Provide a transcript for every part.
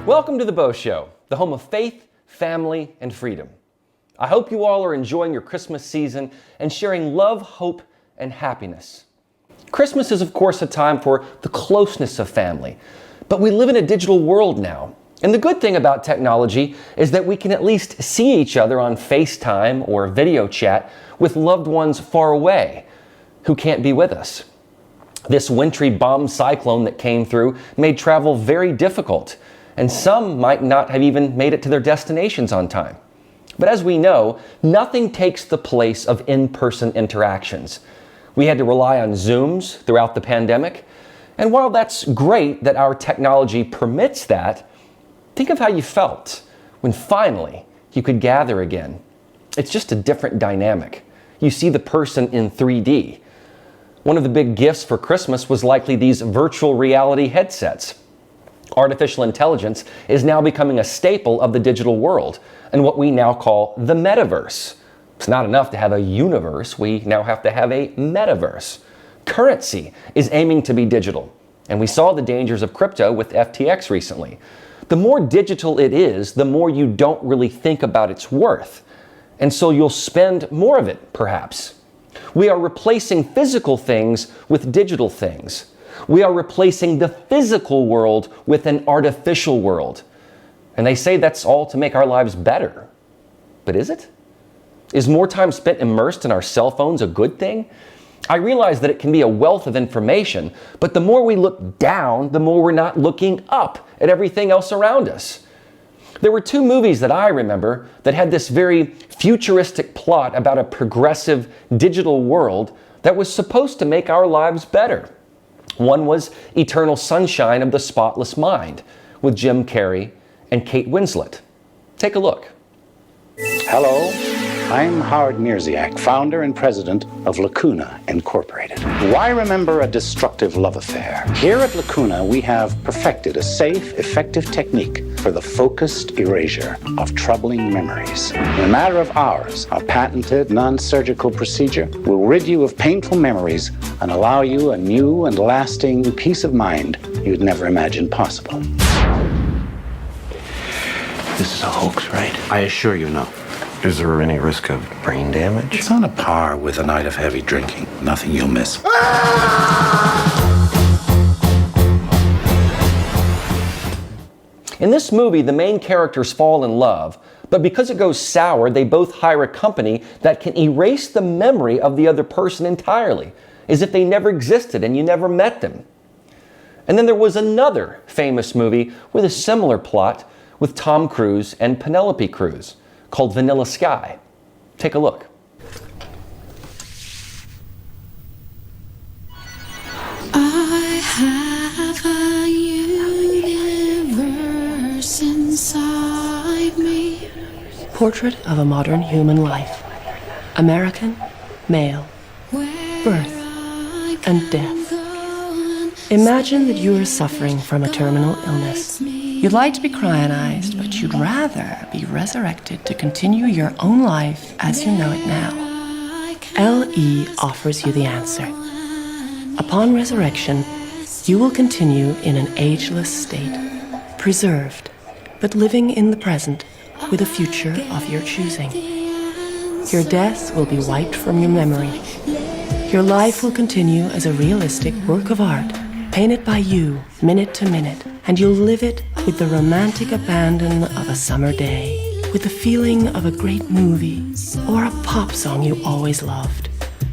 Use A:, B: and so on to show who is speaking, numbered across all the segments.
A: Welcome to the Beau Show, the home of faith, family, and freedom. I hope you all are enjoying your Christmas season and sharing love, hope, and happiness. Christmas is, of course, a time for the closeness of family, but we live in a digital world now. And the good thing about technology is that we can at least see each other on FaceTime or video chat with loved ones far away who can't be with us. This wintry bomb cyclone that came through made travel very difficult, and some might not have even made it to their destinations on time. But as we know, nothing takes the place of in-person interactions. We had to rely on Zooms throughout the pandemic, and while that's great that our technology permits that, think of how you felt when finally you could gather again. It's just a different dynamic. You see the person in 3D. One of the big gifts for Christmas was likely these virtual reality headsets. Artificial intelligence is now becoming a staple of the digital world and what we now call the metaverse. It's not enough to have a universe, we now have to have a metaverse. Currency is aiming to be digital, and we saw the dangers of crypto with FTX recently. The more digital it is, the more you don't really think about its worth, and so you'll spend more of it, perhaps. We are replacing physical things with digital things. We are replacing the physical world with an artificial world. And they say that's all to make our lives better. But is it? Is more time spent immersed in our cell phones a good thing? I realize that it can be a wealth of information, but the more we look down, the more we're not looking up at everything else around us. There were two movies that I remember that had this very futuristic plot about a progressive digital world that was supposed to make our lives better. One was Eternal Sunshine of the Spotless Mind with Jim Carrey and Kate Winslet. Take a look.
B: Hello, I'm Howard Mirziak, founder and president of Lacuna Incorporated. Why remember a destructive love affair? Here at Lacuna, we have perfected a safe, effective technique for the focused erasure of troubling memories. In a matter of hours, our patented non-surgical procedure will rid you of painful memories and allow you a new and lasting peace of mind you'd never imagined possible.
C: This is a hoax, right?
B: I assure you no.
C: Is there any risk of brain damage?
B: It's on a par with a night of heavy drinking. Nothing you'll miss.
A: In this movie, the main characters fall in love, but because it goes sour, they both hire a company that can erase the memory of the other person entirely, as if they never existed and you never met them. And then there was another famous movie with a similar plot with Tom Cruise and Penelope Cruz called Vanilla Sky. Take a look.
D: I have a universe inside me.
E: Portrait of a modern human life. American, male, birth, and death. Imagine that you are suffering from a terminal illness. You'd like to be cryogenized, but you'd rather be resurrected to continue your own life as you know it now. LE offers you the answer. Upon resurrection, you will continue in an ageless state, preserved, but living in the present with a future of your choosing. Your death will be wiped from your memory. Your life will continue as a realistic work of art, painted by you minute to minute, and you'll live it with the romantic abandon of a summer day, with the feeling of a great movie or a pop song you always loved,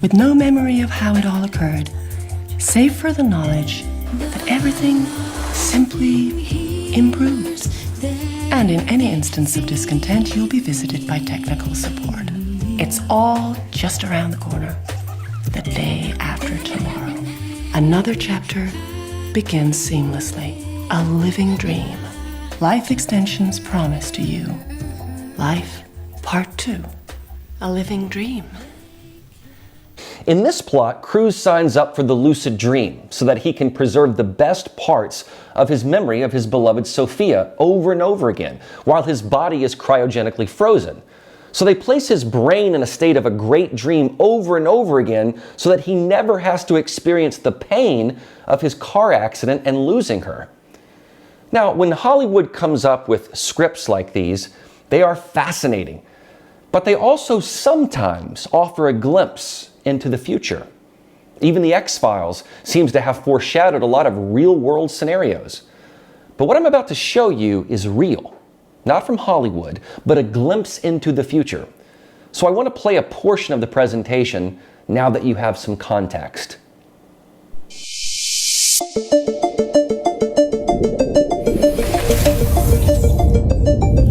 E: with no memory of how it all occurred, save for the knowledge that everything simply improved. And in any instance of discontent, you'll be visited by technical support. It's all just around the corner, the day after tomorrow. Another chapter begins seamlessly. A living dream. Life extensions promise to you. Life Part 2. A living dream.
A: In this plot, Cruise signs up for the lucid dream so that he can preserve the best parts of his memory of his beloved Sophia over and over again, while his body is cryogenically frozen. So they place his brain in a state of a great dream over and over again so that he never has to experience the pain of his car accident and losing her. Now, when Hollywood comes up with scripts like these, they are fascinating, but they also sometimes offer a glimpse into the future. Even the X-Files seems to have foreshadowed a lot of real-world scenarios. But what I'm about to show you is real, not from Hollywood, but a glimpse into the future. So I want to play a portion of the presentation now that you have some context.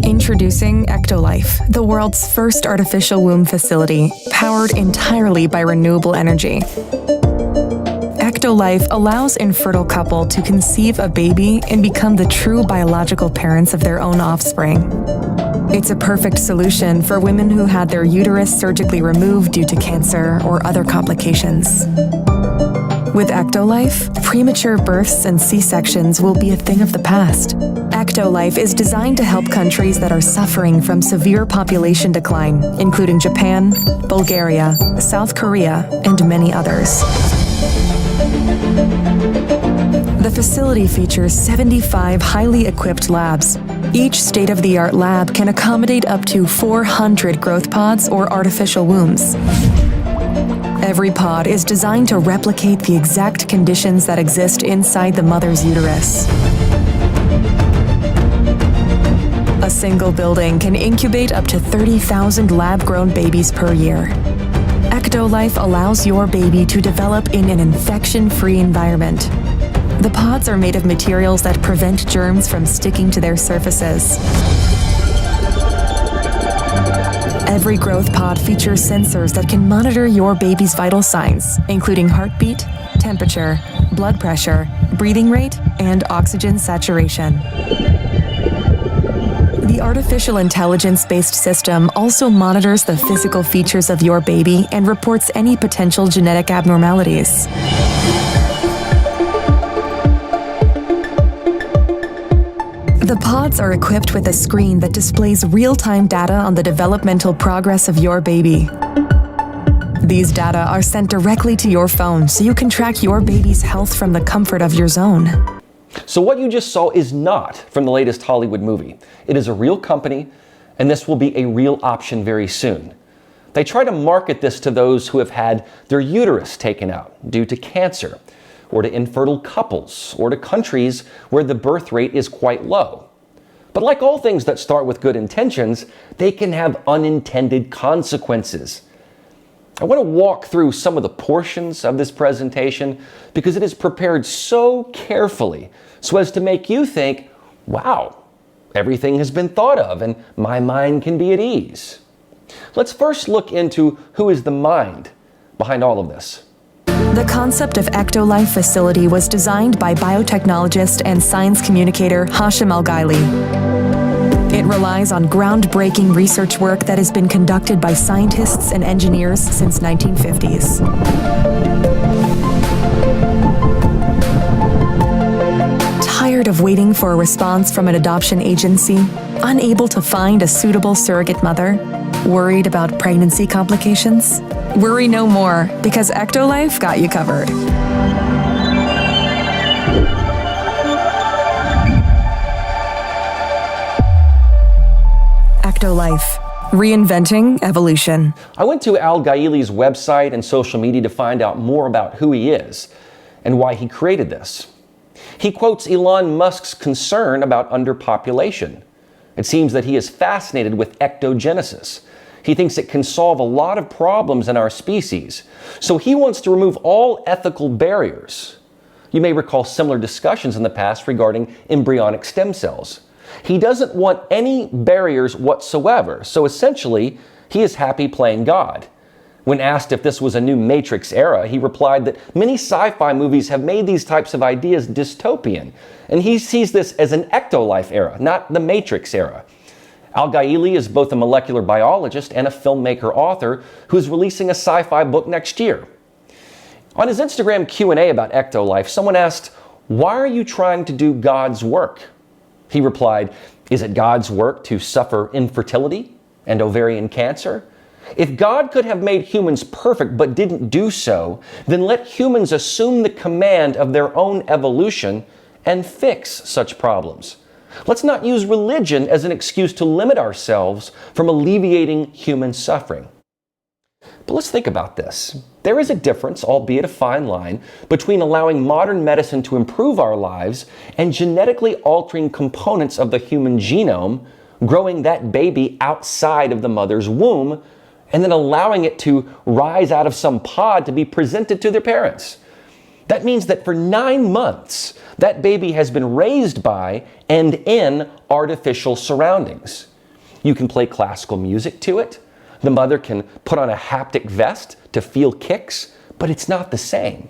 F: Introducing EctoLife, the world's first artificial womb facility, powered entirely by renewable energy. EctoLife allows infertile couple to conceive a baby and become the true biological parents of their own offspring. It's a perfect solution for women who had their uterus surgically removed due to cancer or other complications. With EctoLife, premature births and C-sections will be a thing of the past. EctoLife is designed to help countries that are suffering from severe population decline, including Japan, Bulgaria, South Korea, and many others. The facility features 75 highly equipped labs. Each state-of-the-art lab can accommodate up to 400 growth pods or artificial wombs. Every pod is designed to replicate the exact conditions that exist inside the mother's uterus. A single building can incubate up to 30,000 lab-grown babies per year. EctoLife allows your baby to develop in an infection-free environment. The pods are made of materials that prevent germs from sticking to their surfaces. Every growth pod features sensors that can monitor your baby's vital signs, including heartbeat, temperature, blood pressure, breathing rate, and oxygen saturation. The artificial intelligence-based system also monitors the physical features of your baby and reports any potential genetic abnormalities. The pods are equipped with a screen that displays real-time data on the developmental progress of your baby. These data are sent directly to your phone so you can track your baby's health from the comfort of your zone.
A: So what you just saw is not from the latest Hollywood movie. It is a real company, and this will be a real option very soon. They try to market this to those who have had their uterus taken out due to cancer, or to infertile couples, or to countries where the birth rate is quite low. But like all things that start with good intentions, they can have unintended consequences. I want to walk through some of the portions of this presentation because it is prepared so carefully so as to make you think, wow, everything has been thought of and my mind can be at ease. Let's first look into who is the mind behind all of this.
F: The concept of EctoLife facility was designed by biotechnologist and science communicator Al-Ghaili. It relies on groundbreaking research work that has been conducted by scientists and engineers since 1950s. Tired of waiting for a response from an adoption agency? Unable to find a suitable surrogate mother? Worried about pregnancy complications? Worry no more, because EctoLife got you covered. EctoLife, reinventing evolution.
A: I went to Al-Ghaili's website and social media to find out more about who he is and why he created this. He quotes Elon Musk's concern about underpopulation. It seems that he is fascinated with ectogenesis. He thinks it can solve a lot of problems in our species. So he wants to remove all ethical barriers. You may recall similar discussions in the past regarding embryonic stem cells. He doesn't want any barriers whatsoever, so essentially, he is happy playing God. When asked if this was a new Matrix era, he replied that many sci-fi movies have made these types of ideas dystopian, and he sees this as an EctoLife era, not the Matrix era. Al-Ghaili is both a molecular biologist and a filmmaker author who is releasing a sci-fi book next year. On his Instagram Q&A about EctoLife, someone asked, "Why are you trying to do God's work?" He replied, "Is it God's work to suffer infertility and ovarian cancer? If God could have made humans perfect but didn't do so, then let humans assume the command of their own evolution and fix such problems. Let's not use religion as an excuse to limit ourselves from alleviating human suffering. But let's think about this. There is a difference, albeit a fine line, between allowing modern medicine to improve our lives and genetically altering components of the human genome, growing that baby outside of the mother's womb, and then allowing it to rise out of some pod to be presented to their parents. That means that for 9 months, that baby has been raised by and in artificial surroundings. You can play classical music to it. The mother can put on a haptic vest to feel kicks, but it's not the same.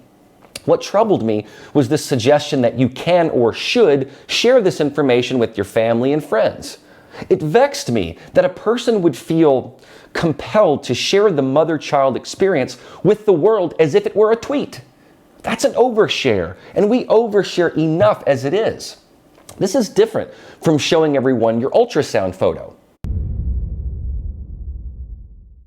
A: What troubled me was this suggestion that you can or should share this information with your family and friends. It vexed me that a person would feel compelled to share the mother-child experience with the world as if it were a tweet. That's an overshare, and we overshare enough as it is. This is different from showing everyone your ultrasound photo.